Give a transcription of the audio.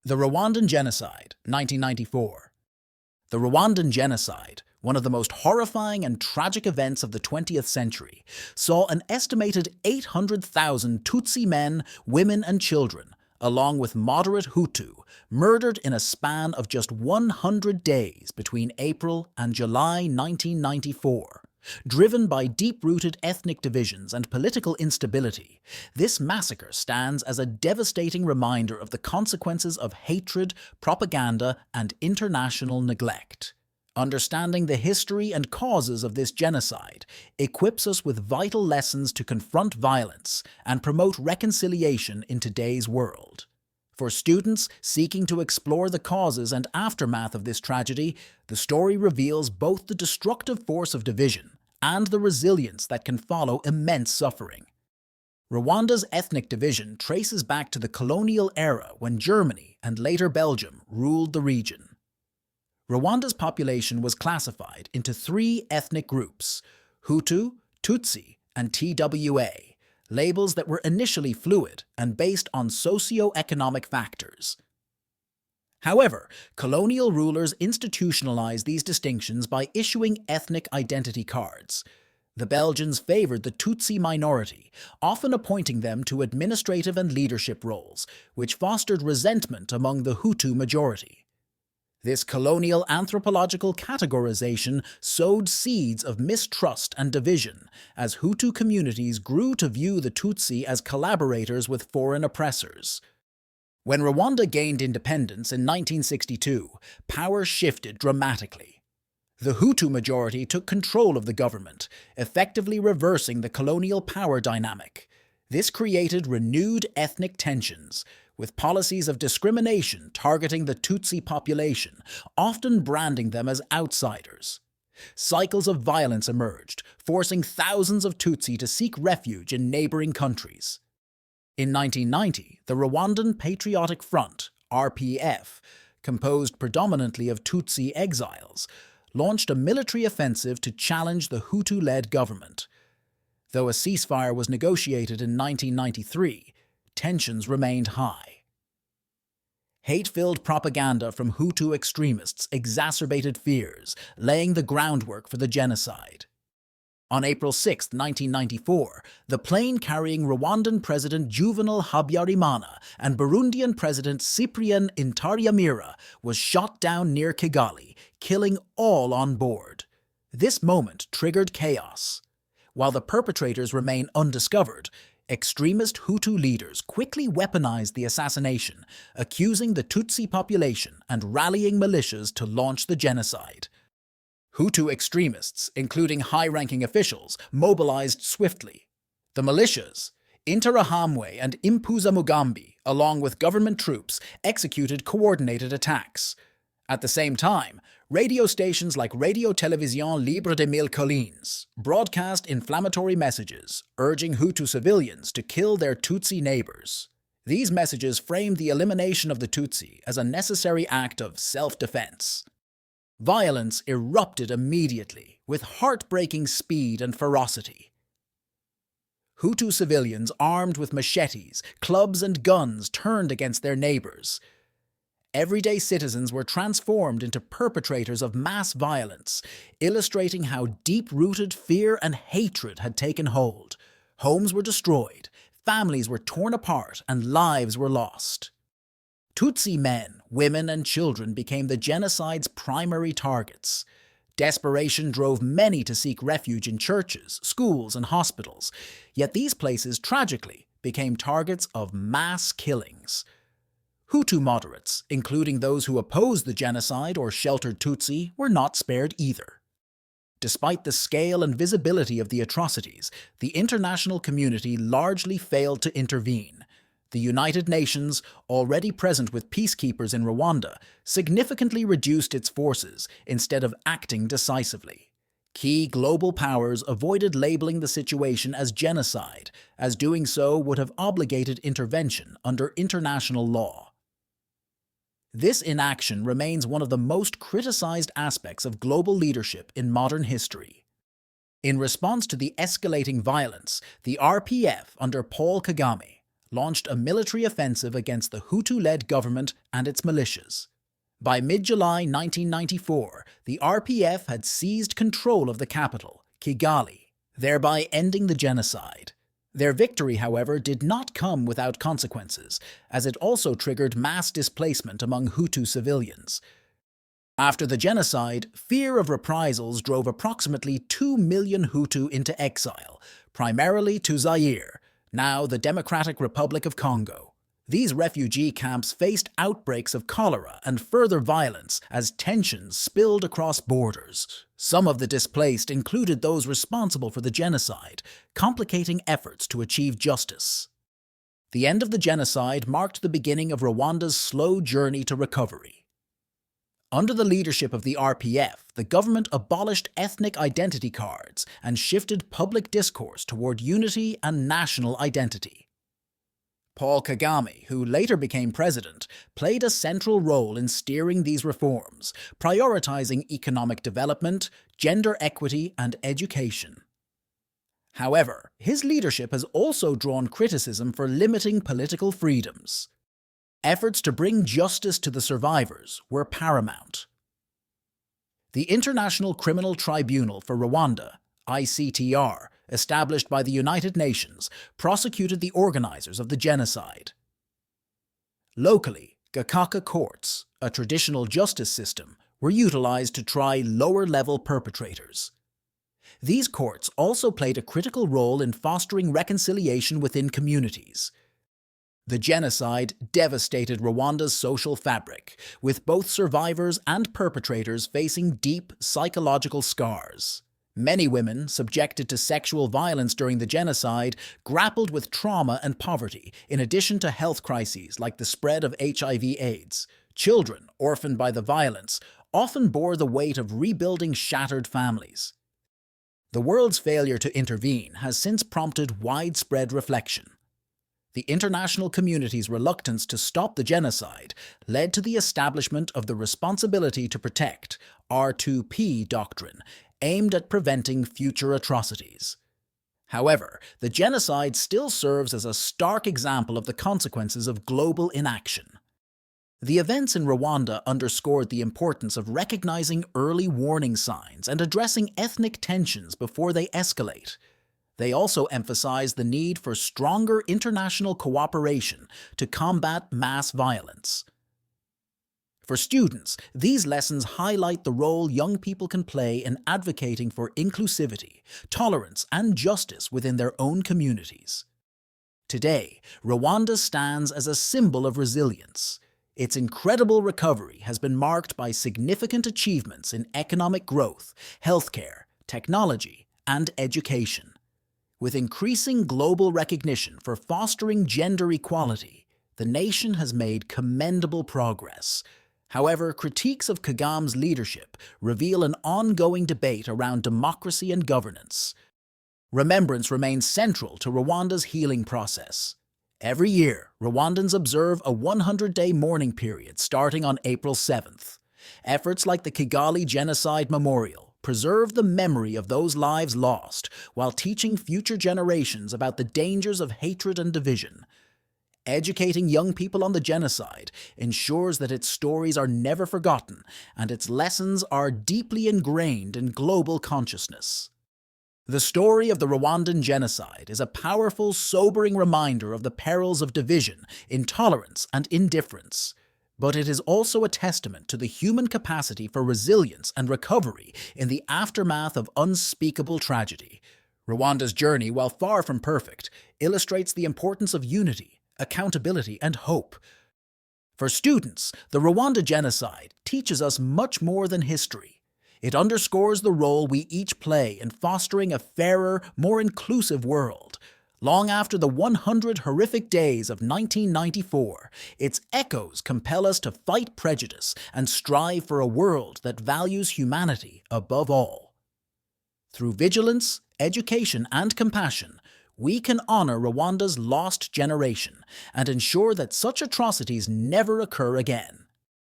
The Rwandan Genocide, 1994. The Rwandan Genocide, one of the most horrifying and tragic events of the 20th century, saw an estimated 800,000 Tutsi men, women and children, along with moderate Hutu, murdered in a span of just 100 days between April and July 1994. Driven by deep-rooted ethnic divisions and political instability, this massacre stands as a devastating reminder of the consequences of hatred, propaganda, and international neglect. Understanding the history and causes of this genocide equips us with vital lessons to confront violence and promote reconciliation in today's world. For students seeking to explore the causes and aftermath of this tragedy, the story reveals both the destructive force of division and the resilience that can follow immense suffering. Rwanda's ethnic division traces back to the colonial era when Germany and later Belgium ruled the region. Rwanda's population was classified into three ethnic groups: Hutu, Tutsi, and TWA, labels that were initially fluid and based on socio-economic factors. However, colonial rulers institutionalized these distinctions by issuing ethnic identity cards. The Belgians favored the Tutsi minority, often appointing them to administrative and leadership roles, which fostered resentment among the Hutu majority. This colonial anthropological categorization sowed seeds of mistrust and division as Hutu communities grew to view the Tutsi as collaborators with foreign oppressors. When Rwanda gained independence in 1962, power shifted dramatically. The Hutu majority took control of the government, effectively reversing the colonial power dynamic. This created renewed ethnic tensions, with policies of discrimination targeting the Tutsi population, often branding them as outsiders. Cycles of violence emerged, forcing thousands of Tutsi to seek refuge in neighboring countries. In 1990, the Rwandan Patriotic Front, RPF, composed predominantly of Tutsi exiles, launched a military offensive to challenge the Hutu-led government. Though a ceasefire was negotiated in 1993, tensions remained high. Hate-filled propaganda from Hutu extremists exacerbated fears, laying the groundwork for the genocide. On April 6, 1994, the plane carrying Rwandan President Juvenal Habyarimana and Burundian President Cyprien Ntaryamira was shot down near Kigali, killing all on board. This moment triggered chaos. While the perpetrators remain undiscovered, extremist Hutu leaders quickly weaponized the assassination, accusing the Tutsi population and rallying militias to launch the genocide. Hutu extremists, including high-ranking officials, mobilized swiftly. The militias, Interahamwe and Impuzamugambi, along with government troops, executed coordinated attacks. At the same time, radio stations like Radio Télévision Libre des Mille Collines broadcast inflammatory messages, urging Hutu civilians to kill their Tutsi neighbors. These messages framed the elimination of the Tutsi as a necessary act of self-defense. Violence erupted immediately, with heartbreaking speed and ferocity. Hutu civilians armed with machetes, clubs and guns turned against their neighbors. Everyday citizens were transformed into perpetrators of mass violence, illustrating how deep-rooted fear and hatred had taken hold. Homes were destroyed, families were torn apart, and lives were lost. Tutsi men, women, and children became the genocide's primary targets. Desperation drove many to seek refuge in churches, schools, and hospitals, yet these places tragically became targets of mass killings. Hutu moderates, including those who opposed the genocide or sheltered Tutsi, were not spared either. Despite the scale and visibility of the atrocities, the international community largely failed to intervene. The United Nations, already present with peacekeepers in Rwanda, significantly reduced its forces instead of acting decisively. Key global powers avoided labeling the situation as genocide, as doing so would have obligated intervention under international law. This inaction remains one of the most criticized aspects of global leadership in modern history. In response to the escalating violence, the RPF under Paul Kagame, launched a military offensive against the Hutu-led government and its militias. By mid-July 1994, the RPF had seized control of the capital, Kigali, thereby ending the genocide. Their victory, however, did not come without consequences, as it also triggered mass displacement among Hutu civilians. After the genocide, fear of reprisals drove approximately 2 million Hutu into exile, primarily to Zaire, now the Democratic Republic of Congo. These refugee camps faced outbreaks of cholera and further violence as tensions spilled across borders. Some of the displaced included those responsible for the genocide, complicating efforts to achieve justice. The end of the genocide marked the beginning of Rwanda's slow journey to recovery. Under the leadership of the RPF, the government abolished ethnic identity cards and shifted public discourse toward unity and national identity. Paul Kagame, who later became president, played a central role in steering these reforms, prioritizing economic development, gender equity, and education. However, his leadership has also drawn criticism for limiting political freedoms. Efforts to bring justice to the survivors were paramount. The International Criminal Tribunal for Rwanda, ICTR, established by the United Nations, prosecuted the organizers of the genocide. Locally, Gakaka courts, a traditional justice system, were utilized to try lower-level perpetrators. These courts also played a critical role in fostering reconciliation within communities. The genocide devastated Rwanda's social fabric, with both survivors and perpetrators facing deep psychological scars. Many women, subjected to sexual violence during the genocide, grappled with trauma and poverty, in addition to health crises like the spread of HIV/AIDS. Children, orphaned by the violence, often bore the weight of rebuilding shattered families. The world's failure to intervene has since prompted widespread reflection. The international community's reluctance to stop the genocide led to the establishment of the Responsibility to Protect (R2P) doctrine, aimed at preventing future atrocities. However, the genocide still serves as a stark example of the consequences of global inaction. The events in Rwanda underscored the importance of recognizing early warning signs and addressing ethnic tensions before they escalate. They also emphasized the need for stronger international cooperation to combat mass violence. For students, these lessons highlight the role young people can play in advocating for inclusivity, tolerance, and justice within their own communities. Today, Rwanda stands as a symbol of resilience. Its incredible recovery has been marked by significant achievements in economic growth, healthcare, technology, and education. With increasing global recognition for fostering gender equality, the nation has made commendable progress. However, critiques of Kagame's leadership reveal an ongoing debate around democracy and governance. Remembrance remains central to Rwanda's healing process. Every year, Rwandans observe a 100-day mourning period starting on April 7th. Efforts like the Kigali Genocide Memorial preserve the memory of those lives lost while teaching future generations about the dangers of hatred and division. Educating young people on the genocide ensures that its stories are never forgotten and its lessons are deeply ingrained in global consciousness. The story of the Rwandan genocide is a powerful, sobering reminder of the perils of division, intolerance, and indifference. But it is also a testament to the human capacity for resilience and recovery in the aftermath of unspeakable tragedy. Rwanda's journey, while far from perfect, illustrates the importance of unity, accountability, and hope. For students, the Rwanda genocide teaches us much more than history. It underscores the role we each play in fostering a fairer, more inclusive world. Long after the 100 horrific days of 1994, its echoes compel us to fight prejudice and strive for a world that values humanity above all. Through vigilance, education, and compassion, we can honor Rwanda's lost generation and ensure that such atrocities never occur again.